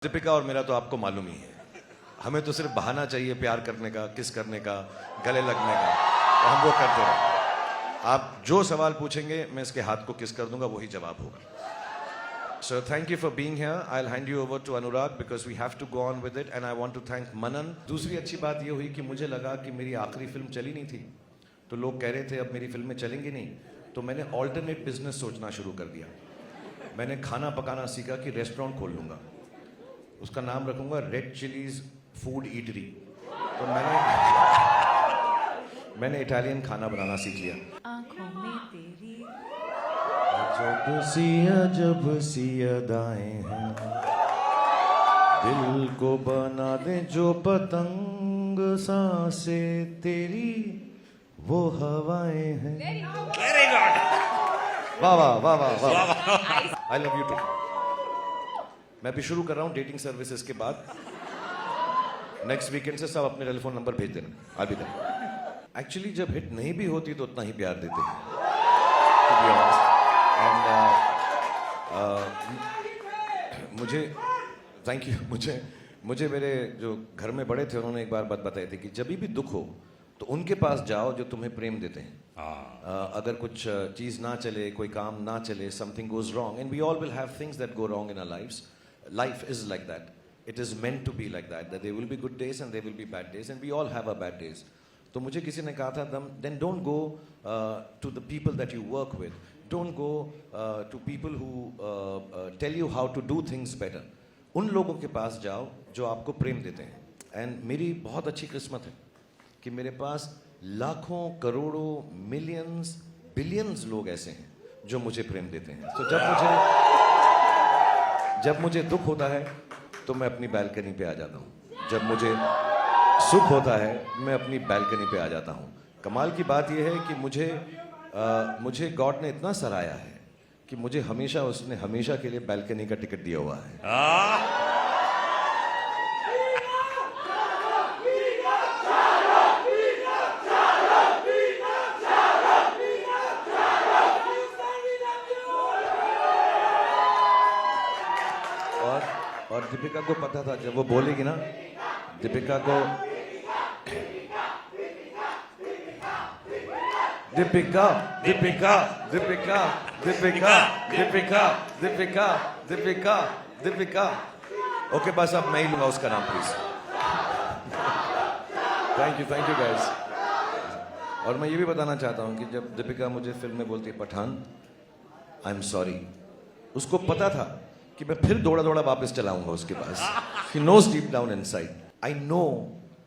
दीपिका और मेरा तो आपको मालूम ही है, हमें तो सिर्फ बहाना चाहिए प्यार करने का, किस करने का, गले लगने का, तो हम वो करते रहें। आप जो सवाल पूछेंगे मैं इसके हाथ को किस कर दूंगा, वही जवाब होगा। So thank you for being here. I'll hand you over to Anurag because we have to go on with it and I want to thank Manan. दूसरी अच्छी बात ये हुई कि मुझे लगा कि मेरी आखिरी फिल्म चली नहीं थी, तो लोग कह रहे थे अब मेरी फिल्में चलेंगी नहीं, तो मैंने ऑल्टरनेट बिजनेस सोचना शुरू कर दिया। मैंने खाना पकाना सीखा कि रेस्टोरेंट खोल लूँगा, उसका नाम रखूंगा रेड चिलीज फूड ईटरी। तो मैंने इटालियन खाना बनाना सीख लिया। आंखों में तेरी जब सी अदाएं हैं, दिल को बना दे जो पतंग, सांसें तेरी वो हवाएं हैं। Very good. वाह वाह वाह वाह वाह। I love you too. मैं भी शुरू कर रहा हूँ डेटिंग सर्विसेज के बाद। नेक्स्ट वीकेंड से सब अपने टेलीफोन नंबर भेज देना, आ भी देना। एक्चुअली जब हिट नहीं भी होती तो उतना ही प्यार देते हैं। मुझे थैंक यू। मुझे मेरे जो घर में बड़े थे उन्होंने एक बार बात बताई थी कि जब भी दुख हो तो उनके पास जाओ जो तुम्हें प्रेम देते हैं। अगर कुछ चीज़ ना चले, कोई काम ना चले, something goes wrong, and we all will have things that go wrong in our lives. Life is like that. It is meant to be like that. That there will be good days and there will be bad days, and we all have our bad days. तो मुझे किसी ने कहा था, then don't go to the people that you work with. Don't go to people who tell you how to do things better. उन लोगों के पास जाओ जो आपको प्रेम देते हैं. And मेरी बहुत अच्छी किस्मत है कि मेरे पास लाखों, करोड़ों, मिलियंस, बिलियंस लोग ऐसे हैं जो मुझे प्रेम देते हैं. तो जब मुझे दुख होता है तो मैं अपनी बैल्कनी पे आ जाता हूँ. जब मुझे सुख होता है मैं अपनी बैल्कनी पे आ जाता हूँ. कमाल की बात यह है कि मुझे गॉड ने इतना सराहा है कि मुझे उसने हमेशा के लिए बैल्कनी का टिकट दिया हुआ है. और दीपिका को पता था, जब वो बोलेगी ना, दीपिका दीपिका दीपिका दीपिका दीपिका दीपिका दीपिका दीपिका दीपिका. ओके बस अब मैं ही लूंगा उसका नाम प्लीज. Thank you guys. और मैं ये भी बताना चाहता हूँ कि जब दीपिका मुझे फिल्म में बोलती है पठान, आई एम सॉरी, उसको पता था कि मैं फिर दौड़ा वापस चलाऊंगा उसके पास. She knows deep down inside. I know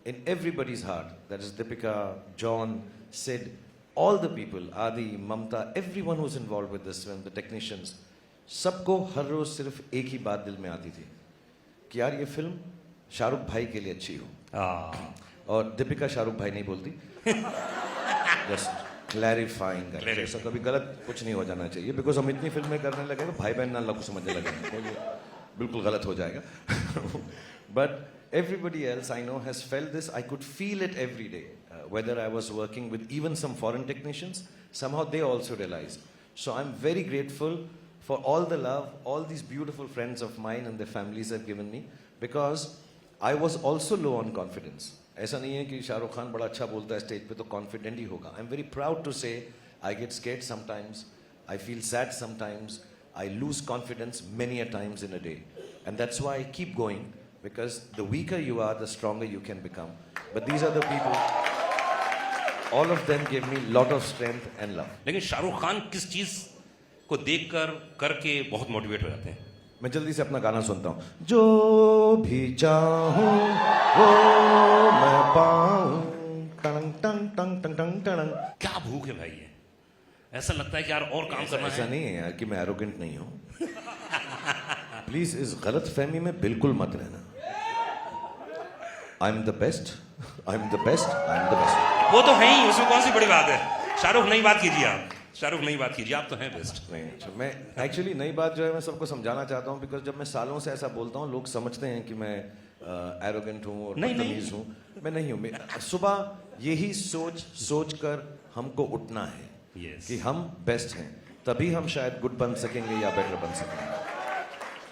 in everybody's heart, that is Deepika, John, Sid, all the people, Adi, Mamta, everyone who's involved with this film, the technicians, सबको हर रोज सिर्फ एक ही बात दिल में आती थी कि यार ये फिल्म शाहरुख भाई के लिए अच्छी हो. और दीपिका शाहरुख भाई नहीं बोलती. जस्ट क्लैरिफाइंग, ऐसा कभी गलत कुछ नहीं हो जाना चाहिए, बिकॉज हम इतनी फिल्में करने लगे तो भाई बहन ना लोग समझने लगे तो ये बिल्कुल गलत हो जाएगा. But everybody else I know has felt this. I could feel it every day, whether I was working with even some foreign technicians, somehow they also realize. So I am very grateful for all the love, all these beautiful friends of mine and their families have given me, because I was also low on confidence. ऐसा नहीं है कि शाहरुख खान बड़ा अच्छा बोलता है stage पे तो कॉन्फिडेंट ही होगा. I am very proud to say I get scared sometimes, I feel sad sometimes, I lose confidence many a times in a day, and that's why I keep going, because the weaker you are the stronger you can become. But these are the people, all of them give me lot of strength and love. लेकिन शाहरुख खान किस चीज को देखकर करके बहुत motivate हो जाते हैं? मैं जल्दी से अपना गाना सुनता हूँ. जो भी चाहूँ वो मैं पाऊँ. टंग टंग टंग टंग टंग टंग. क्या भूख है भाई ये. ऐसा लगता है कि यार और काम करना ऐसा है. नहीं है यार कि मैं एरोगेंट नहीं हूँ. प्लीज इस गलत फहमी में बिल्कुल मत रहना. I am the best, I am the best, I am the best. वो तो है ही, उसमें कौन सी बड़ी बात है. शाहरुख नई बात कीजिए, आप शाहरुख नई बात कीजिए, आप तो हैं बेस्ट. नहीं, मैं एक्चुअली नई बात जो है मैं सबको समझाना चाहता हूँ, बिकॉज जब मैं सालों से ऐसा बोलता हूँ लोग समझते हैं कि मैं एरोगेंट हूँ और बदतमीज हूँ. मैं नहीं हूँ. सुबह यही सोच कर हमको उठना है कि हम बेस्ट हैं, तभी हम शायद गुड बन सकेंगे या बेटर बन सकेंगे.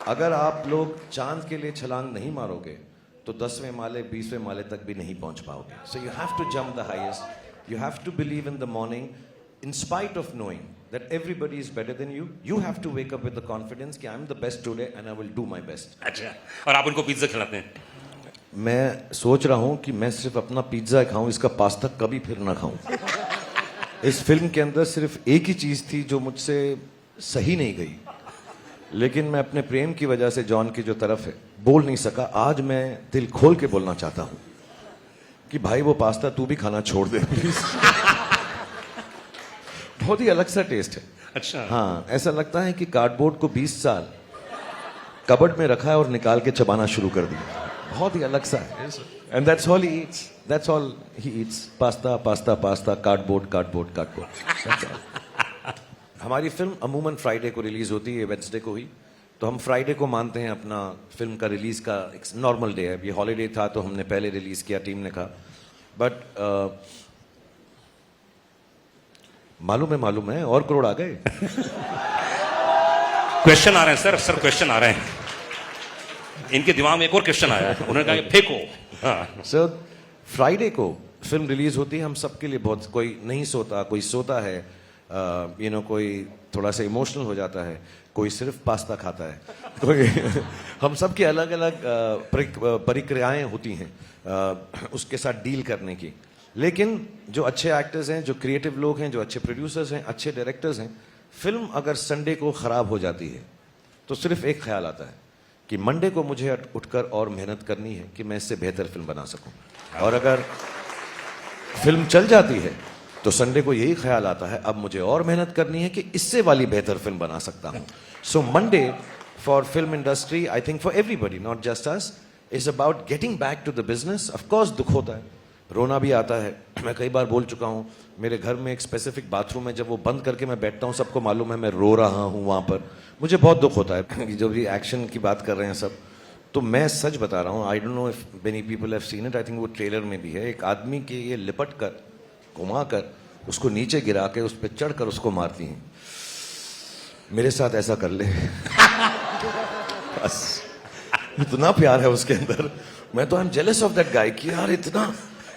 अगर आप लोग चांद के लिए छलांग नहीं मारोगे तो 10वें माले 20वें माले तक भी नहीं पहुंच पाओगे. So you have to jump the highest. You have to believe in the morning in spite of knowing that everybody is better than you. You have to wake up with the confidence कि I'm the best today and I will do my best. अच्छा, और आप उनको pizza खिलाते हैं? मैं सोच रहा हूं कि मैं सिर्फ अपना पिज्जा खाऊं, इसका पास्ता कभी फिर ना खाऊं. इस फिल्म के अंदर सिर्फ एक ही चीज थी जो मुझसे सही नहीं गई, लेकिन मैं अपने प्रेम की वजह से जॉन की जो तरफ है बोल नहीं सका. आज मैं दिल खोल के बोलना चाहता हूं कि भाई वो पास्ता तू भी खाना छोड़ दे प्लीज. बहुत ही अलग सा टेस्ट है. अच्छा. हाँ, ऐसा लगता है कि कार्डबोर्ड को 20 साल कबर्ड में रखा है और निकाल के चबाना शुरू कर दिया. बहुत ही अलग सा है. And that's all he eats. That's all he eats. Pasta pasta pasta, cardboard cardboard cardboard. हमारी फिल्म अमूमन फ्राइडे को रिलीज होती है, वेडनेसडे को ही. तो हम फ्राइडे को मानते हैं अपना फिल्म का रिलीज का एक नॉर्मल डे है. ये हॉलीडे था तो हमने पहले रिलीज किया, टीम ने कहा. बट मालूम है और करोड़ आ गए. क्वेश्चन आ रहे हैं सर क्वेश्चन आ रहे हैं. इनके दिमाग में एक और क्वेश्चन आया है. उन्होंने कहा कि फेंको. हाँ. सर, फ्राइडे को फिल्म रिलीज होती है. हम सबके लिए बहुत, कोई नहीं सोता, कोई सोता है, कोई थोड़ा सा इमोशनल हो जाता है, कोई सिर्फ पास्ता खाता है, कोई हम सबकी अलग अलग प्रक्रियाएं होती हैं उसके साथ डील करने की. लेकिन जो अच्छे एक्टर्स हैं, जो क्रिएटिव लोग हैं, जो अच्छे प्रोड्यूसर्स हैं, अच्छे डायरेक्टर्स हैं, फिल्म अगर संडे को खराब हो जाती है तो सिर्फ एक ख्याल आता है कि मंडे को मुझे उठकर और मेहनत करनी है कि मैं इससे बेहतर फिल्म बना सकूं. और अगर फिल्म चल जाती है तो संडे को यही ख्याल आता है अब मुझे और मेहनत करनी है कि इससे वाली बेहतर फिल्म बना सकता हूं. So Monday for film industry, I think for everybody, not just us, is about getting back to the business. Of course दुख होता है, रोना भी आता है. मैं कई बार बोल चुका हूँ, मेरे घर में एक स्पेसिफिक बाथरूम है, जब वो बंद करके मैं बैठता हूँ सबको मालूम है मैं रो रहा हूँ वहाँ पर. मुझे बहुत दुख होता है. जो भी एक्शन की बात कर रहे हैं सब, तो मैं सच बता रहा हूँ, I don't know if many people have seen it. I think वो ट्रेलर में भी है. एक आदमी के ये लिपट कर, घुमा कर, उसको नीचे गिरा के उस पर चढ़ कर उसको मारती हैं. मेरे साथ ऐसा कर ले. बस इतना प्यार है उसके अंदर. मैं तो I am jealous of that guy कि यार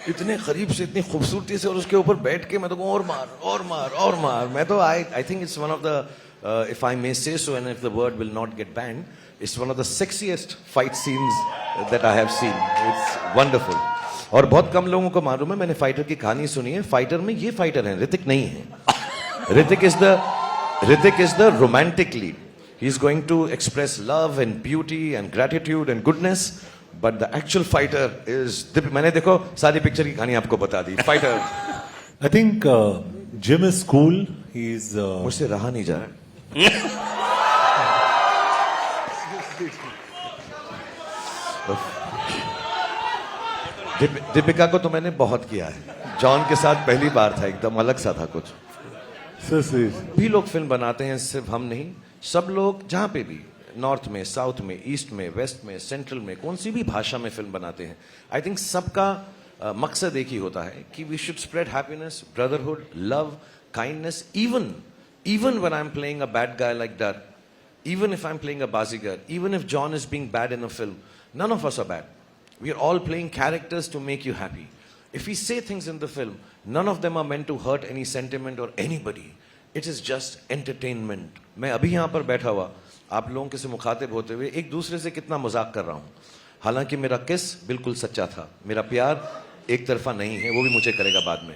इतने करीब से, इतनी खूबसूरती से, और उसके ऊपर बैठ के मैं तो और मार और मार और मार. मैं तो I think it's one of the, if I may say so and if the word will not get banned, it's one of the sexiest fight scenes that I have seen. It's wonderful. और बहुत कम लोगों को मालूम है, मैंने fighter की कहानी सुनी है. फाइटर में ये फाइटर है, ऋतिक नहीं है. Hrithik is the romantic lead. He is going to express love and beauty and gratitude and goodness. But the actual fighter is. मैंने देखो सारी पिक्चर की कहानी आपको बता दी. Fighter. I think Jim is cool. He's. मुझसे रहा नहीं जा रहा. दीपिका को तो मैंने बहुत किया है. जॉन के साथ पहली बार था, एकदम अलग सा था कुछ. भी लोग फिल्म बनाते हैं, सिर्फ हम नहीं. सब लोग जहां पे भी, नॉर्थ में, साउथ में, ईस्ट में, वेस्ट में, सेंट्रल में, कौन सी भी भाषा में फिल्म बनाते हैं, आई थिंक सबका मकसद एक ही होता है कि we should spread happiness, brotherhood, love, kindness. even when I'm playing a bad guy like that, even if I'm playing a bazigar, even if John is being bad in a film, none of us are bad. We are all playing characters to make you happy. If we say things in the film, none of them are meant to hurt any sentiment or anybody. It is just entertainment. मैं अभी यहाँ पर बैठा हुआ आप लोगों के से मुखातिब होते हुए एक दूसरे से कितना मजाक कर रहा हूँ. हालांकि मेरा किस बिल्कुल सच्चा था. मेरा प्यार एक तरफा नहीं है, वो भी मुझे करेगा बाद में.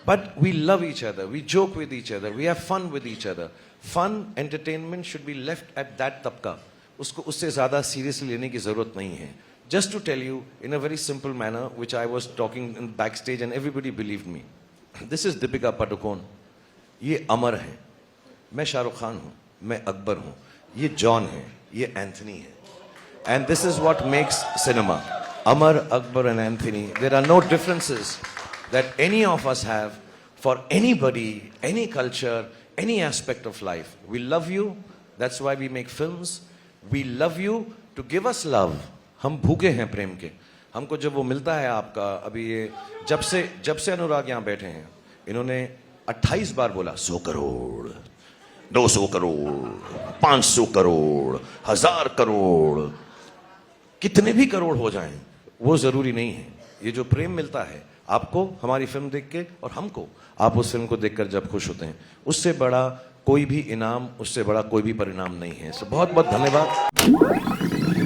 But we love each other, we joke with each other, we have fun with each other. Fun, entertainment should be left at that तबका. उसको उससे ज़्यादा seriously लेने की ज़रूरत नहीं है. Just to tell you in a very simple manner, which I was talking in backstage and everybody believed me. This is Deepika Padukone. ये अमर है. मैं शाहरुख खान हूँ, मैं अकबर हूँ. ये जॉन है, ये एंथनी है. And this is what makes cinema. Amar, Akbar and Anthony. There are no differences that any of us have for anybody, any culture, any aspect of life. We love you. That's why we make films. We love you to give us love. हम भूखे हैं प्रेम के. हमको जब वो मिलता है आपका, अभी ये जब से अनुराग यहाँ बैठे हैं, इन्होंने 28 बार बोला 100 करोड़. 200 करोड़, 500 करोड़, 1000 करोड़, कितने भी करोड़ हो जाएं, वो जरूरी नहीं है। ये जो प्रेम मिलता है आपको हमारी फिल्म देख के और हमको आप उस फिल्म को देखकर जब खुश होते हैं, उससे बड़ा कोई भी इनाम, उससे बड़ा कोई भी परिणाम नहीं है। सो बहुत बहुत धन्यवाद।